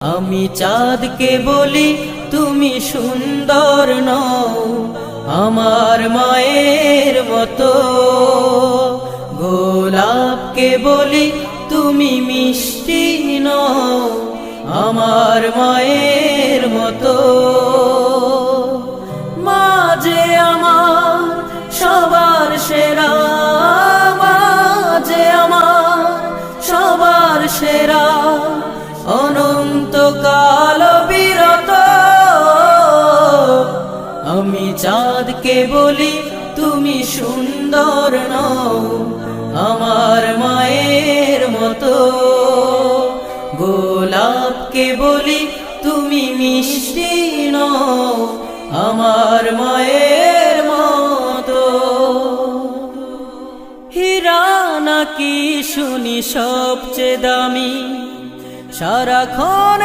আমি চাঁদকে বলি তুমি সুন্দর নও আমার মায়ের মতো, গোলাপকে বলি তুমি মিষ্টি নও আমার মায়ের মতো। মা যে আমার সবার সেরা, মা যে আমার সবার সেরা, অনন্তকাল বিরত। আমি চাঁদকে বলি তুমি সুন্দর নও আমার মায়ের মতো, গোলাপকে বলি তুমি মিষ্টি নও আমার মায়ের মতো। হীরা নাকি শুনি সবচেয়ে দামি, সারাক্ষণ